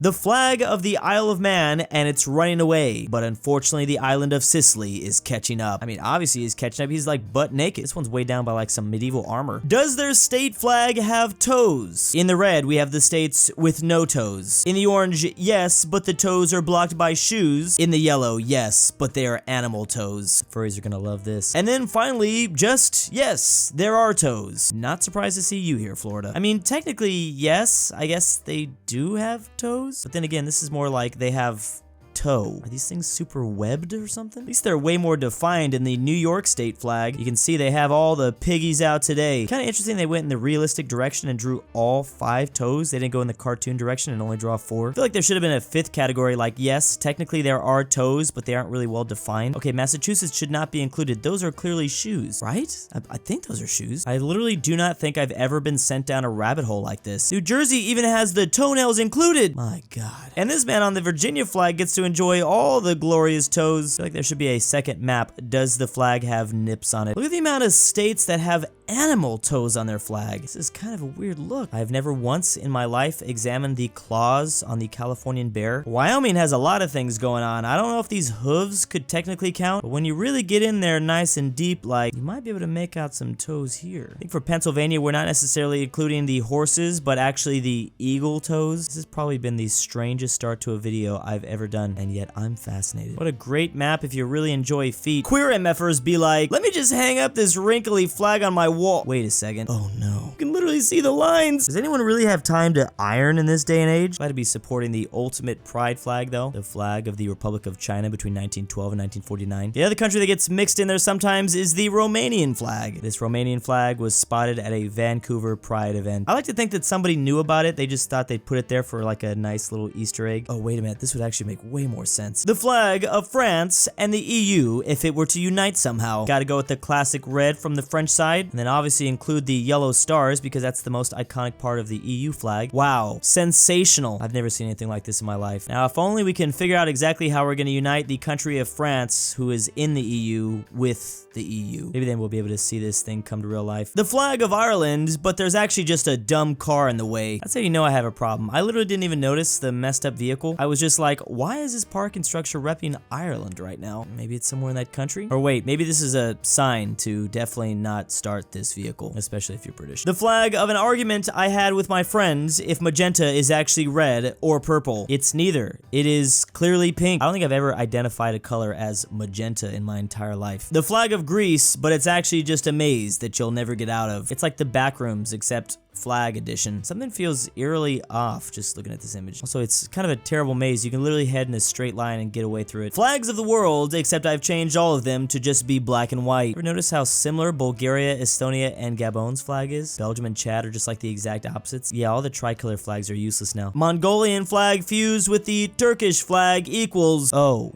The flag of the Isle of Man, and it's running away. But unfortunately, the island of Sicily is catching up. I mean, obviously he's catching up. He's like butt naked. This one's way down by like some medieval armor. Does their state flag have toes? In the red, we have the states with no toes. In the orange, yes, but the toes are blocked by shoes. In the yellow, yes, but they are animal toes. Furries are gonna love this. And then finally, just yes, there are toes. Not surprised to see you here, Florida. I mean, technically, yes, I guess they do have toes. But then again, this is more like they have toe. Are these things super webbed or something? At least they're way more defined in the New York state flag. You can see they have all the piggies out today. Kind of interesting they went in the realistic direction and drew all 5 toes. They didn't go in the cartoon direction and only draw 4. I feel like there should have been a 5th category like, yes, technically there are toes, but they aren't really well defined. Okay, Massachusetts should not be included. Those are clearly shoes, right? I think those are shoes. I literally do not think I've ever been sent down a rabbit hole like this. New Jersey even has the toenails included. My God. And this man on the Virginia flag gets to enjoy all the glorious toes. I feel like there should be a second map. Does the flag have nips on it? Look at the amount of states that have animal toes on their flag. This is kind of a weird look. I've never once in my life examined the claws on the Californian bear. Wyoming has a lot of things going on. I don't know if these hooves could technically count, but when you really get in there nice and deep, like, you might be able to make out some toes here. I think for Pennsylvania, we're not necessarily including the horses, but actually the eagle toes. This has probably been the strangest start to a video I've ever done, and yet I'm fascinated. What a great map if you really enjoy feet. Queer MFers be like, let me just hang up this wrinkly flag on my wall. Wait a second. Oh no. You can literally see the lines. Does anyone really have time to iron in this day and age? Glad to be supporting the ultimate pride flag though. The flag of the Republic of China between 1912 and 1949. The other country that gets mixed in there sometimes is the Romanian flag. This Romanian flag was spotted at a Vancouver Pride event. I like to think that somebody knew about it. They just thought they'd put it there for like a nice little Easter egg. Oh, wait a minute. This would actually make way more sense. The flag of France and the EU if it were to unite somehow. Gotta go with the classic red from the French side, and then obviously include the yellow stars because that's the most iconic part of the EU flag. Wow, sensational. I've never seen anything like this in my life. Now, if only we can figure out exactly how we're gonna unite the country of France, who is in the EU, with the EU. Maybe then we'll be able to see this thing come to real life. The flag of Ireland, but there's actually just a dumb car in the way. That's how you know I have a problem. I literally didn't even notice the messed up vehicle. I was just like, why is this parking structure repping Ireland right now? Maybe it's somewhere in that country? Or wait, maybe this is a sign to definitely not start this vehicle, especially if you're British. The flag of an argument I had with my friends if magenta is actually red or purple. It's neither. It is clearly pink. I don't think I've ever identified a color as magenta in my entire life. The flag of Greece, but it's actually just a maze that you'll never get out of. It's like the Backrooms, except flag edition. Something feels eerily off just looking at this image. Also, it's kind of a terrible maze. You can literally head in a straight line and get away through it. Flags of the world, except I've changed all of them to just be black and white. Ever notice how similar Bulgaria, Estonia, and Gabon's flag is? Belgium and Chad are just like the exact opposites. Yeah, all the tricolor flags are useless now. Mongolian flag fused with the Turkish flag equals... Oh.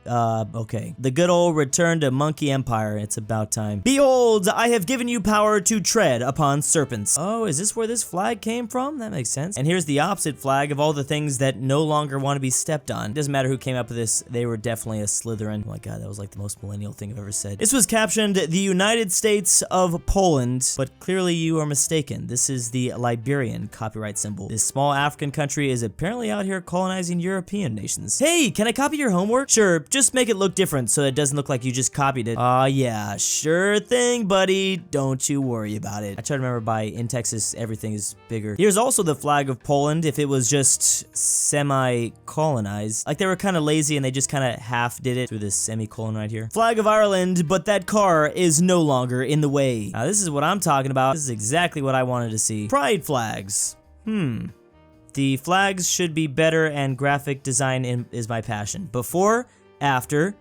Okay. The good old return to Monkey Empire. It's about time. Behold, I have given you power to tread upon serpents. Oh, is this where this flag came from? That makes sense. And here's the opposite flag of all the things that no longer want to be stepped on. Doesn't matter who came up with this. They were definitely a Slytherin. Oh my God, that was like the most millennial thing I've ever said. This was captioned the United States of Poland, but clearly you are mistaken. This is the Liberian copyright symbol. This small African country is apparently out here colonizing European nations. Hey, can I copy your homework? Sure. Just make it look different so it doesn't look like you just copied it. Aw, yeah, sure thing, buddy. Don't you worry about it. I try to remember in Texas, everything is bigger. Here's also the flag of Poland if it was just semi-colonized. Like they were kind of lazy and they just kind of half did it through this semicolon right here. Flag of Ireland, but that car is no longer in the way. Now this is what I'm talking about. This is exactly what I wanted to see. Pride flags. The flags should be better and graphic design is my passion. Before, after,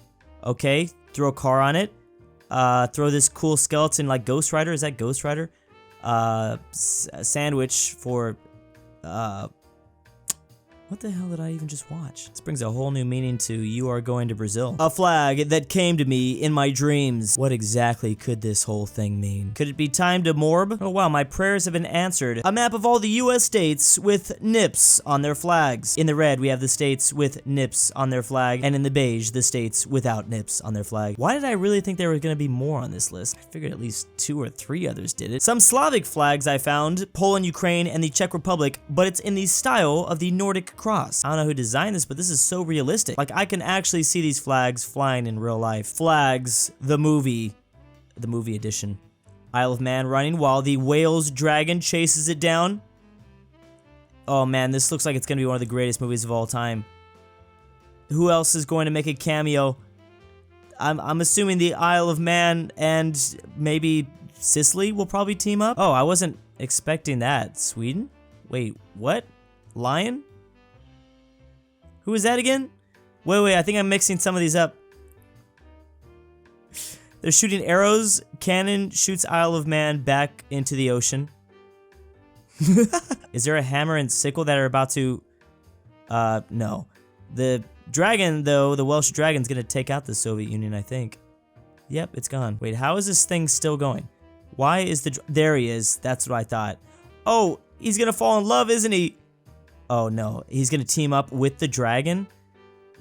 okay, throw a car on it, throw this cool skeleton like Ghost Rider, is that Ghost Rider? Sandwich for, what What the hell did I even just watch? This brings a whole new meaning to "you are going to Brazil." A flag that came to me in my dreams. What exactly could this whole thing mean? Could it be time to morb? Oh wow, my prayers have been answered. A map of all the US states with nips on their flags. In the red, we have the states with nips on their flag, and in the beige, the states without nips on their flag. Why did I really think there were gonna be more on this list? I figured at least 2 or 3 others did it. Some Slavic flags I found, Poland, Ukraine, and the Czech Republic, but it's in the style of the Nordic cross. I don't know who designed this, but this is so realistic. Like, I can actually see these flags flying in real life. Flags, the movie edition. Isle of Man running while the Wales dragon chases it down. Oh man, this looks like it's gonna be one of the greatest movies of all time. Who else is going to make a cameo? I'm assuming the Isle of Man and maybe Sicily will probably team up. Oh, I wasn't expecting that. Sweden? Wait, what? Lion? Who is that again? Wait, I think I'm mixing some of these up. They're shooting arrows. Cannon shoots Isle of Man back into the ocean. Is there a hammer and sickle that are about to... no. The dragon, though, the Welsh dragon's gonna take out the Soviet Union, I think. Yep, it's gone. Wait, how is this thing still going? Why is the... There he is. That's what I thought. Oh, he's gonna fall in love, isn't he? Oh, no. He's gonna team up with the dragon?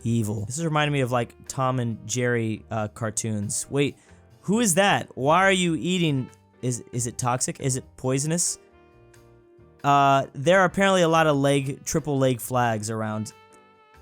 Evil. This is reminding me of, like, Tom and Jerry cartoons. Wait, who is that? Why are you eating... Is it toxic? Is it poisonous? There are apparently a lot of triple leg flags around.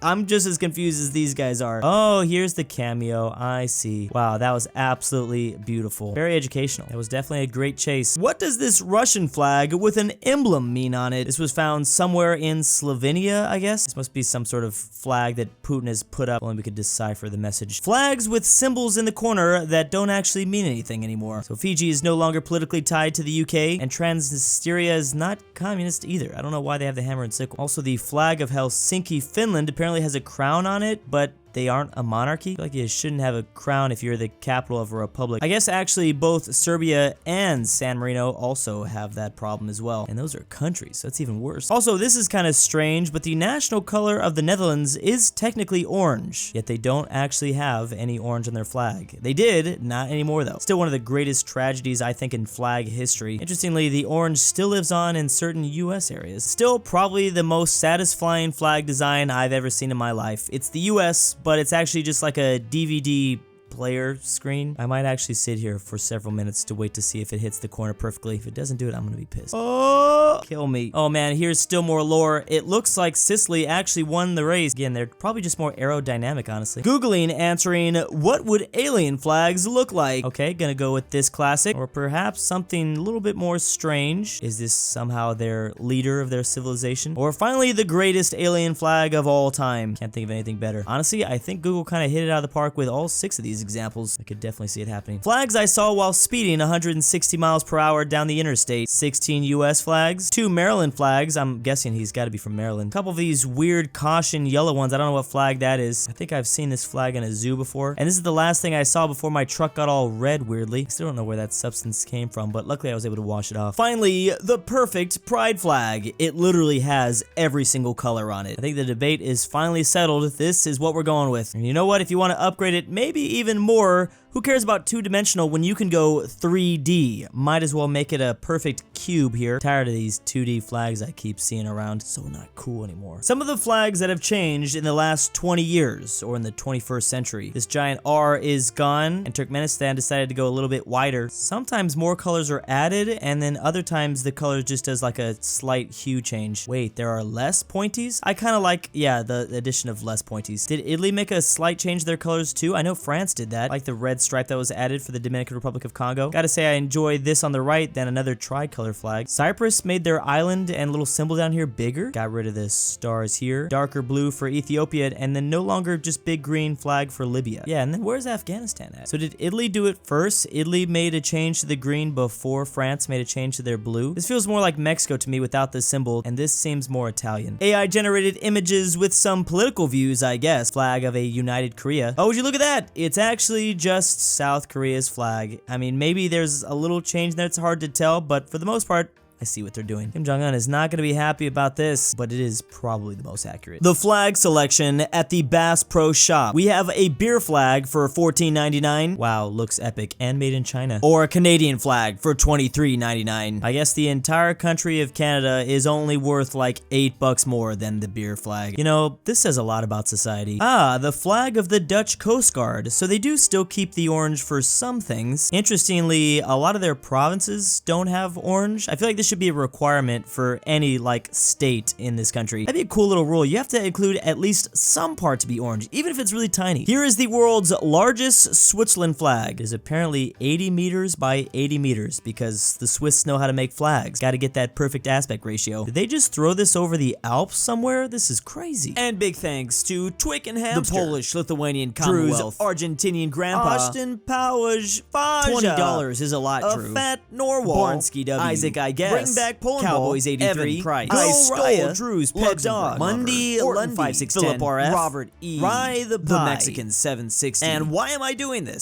I'm just as confused as these guys are. Oh, here's the cameo. I see. Wow, that was absolutely beautiful. Very educational. That was definitely a great chase. What does this Russian flag with an emblem mean on it? This was found somewhere in Slovenia, I guess. This must be some sort of flag that Putin has put up. Only we could decipher the message. Flags with symbols in the corner that don't actually mean anything anymore. So Fiji is no longer politically tied to the UK, and Transnistria is not communist either. I don't know why they have the hammer and sickle. Also, the flag of Helsinki, Finland, apparently has a crown on it, but they aren't a monarchy. I feel like you shouldn't have a crown if you're the capital of a republic. I guess actually both Serbia and San Marino also have that problem as well. And those are countries, so that's even worse. Also, this is kind of strange, but the national color of the Netherlands is technically orange, yet they don't actually have any orange on their flag. They did, not anymore though. Still one of the greatest tragedies I think in flag history. Interestingly, the orange still lives on in certain US areas. Still probably the most satisfying flag design I've ever seen in my life. It's the US, but it's actually just like a DVD player screen. I might actually sit here for several minutes to wait to see if it hits the corner perfectly. If it doesn't do it, I'm gonna be pissed. Oh, kill me. Oh man, here's still more lore. It looks like Sicily actually won the race. Again, they're probably just more aerodynamic, honestly. Googling, answering, what would alien flags look like? Okay, gonna go with this classic, or perhaps something a little bit more strange. Is this somehow their leader of their civilization? Or finally, the greatest alien flag of all time. Can't think of anything better. Honestly, I think Google kind of hit it out of the park with all 6 of these examples. I could definitely see it happening. Flags I saw while speeding 160 miles per hour down the interstate. 16 US flags, 2 Maryland flags. I'm guessing he's got to be from Maryland. A couple of these weird caution yellow ones. I don't know what flag that is. I think I've seen this flag in a zoo before. And this is the last thing I saw before my truck got all red weirdly. I still don't know where that substance came from, but luckily I was able to wash it off. Finally, the perfect pride flag. It literally has every single color on it. I think the debate is finally settled. This is what we're going with. And you know what? If you want to upgrade it, maybe even more, who cares about 2-dimensional when you can go 3D? Might as well make it a perfect cube here. Tired of these 2D flags I keep seeing around. So not cool anymore. Some of the flags that have changed in the last 20 years or in the 21st century. This giant R is gone, and Turkmenistan decided to go a little bit wider. Sometimes more colors are added, and then other times the color just does like a slight hue change. Wait, there are less pointies? I kind of like, yeah, the addition of less pointies. Did Italy make a slight change to their colors too? I know France did that. Like the red stripe that was added for the Dominican Republic of Congo. Gotta say I enjoy this on the right than another tricolor flag. Cyprus made their island and little symbol down here bigger. Got rid of the stars here. Darker blue for Ethiopia, and then no longer just big green flag for Libya. Yeah, and then where's Afghanistan at? So did Italy do it first? Italy made a change to the green before France made a change to their blue. This feels more like Mexico to me without the symbol, and this seems more Italian. AI generated images with some political views, I guess. Flag of a united Korea. Oh, would you look at that? It's actually just South Korea's flag. I mean, maybe there's a little change there, it's hard to tell, but for the most part, I see what they're doing. Kim Jong-un is not going to be happy about this, but it is probably the most accurate. The flag selection at the Bass Pro Shop. We have a beer flag for $14.99. Wow, looks epic and made in China. Or a Canadian flag for $23.99. I guess the entire country of Canada is only worth like $8 more than the beer flag. You know, this says a lot about society. Ah, the flag of the Dutch Coast Guard. So they do still keep the orange for some things. Interestingly, a lot of their provinces don't have orange. I feel like this should be a requirement for any like state in this country. That'd be a cool little rule. You have to include at least some part to be orange, even if it's really tiny. Here is the world's largest Switzerland flag. It is apparently 80 meters by 80 meters because the Swiss know how to make flags. Got to get that perfect aspect ratio. Did they just throw this over the Alps somewhere? This is crazy. And big thanks to Twick and Hamster, the Polish Lithuanian Commonwealth, Argentinian Grandpa, Aushtin, Powersh, Fazha. $20 is a lot, Drew. aPhatNarwhal, Barnsky W, Isaac, I guess, Bringbackpolandball, Cowboys 83, Price, istoledrewspetdog, Monday, ortin 5610, Philipp RF, Robert E, RyeThePie, the Mexican 760. And why am I doing this?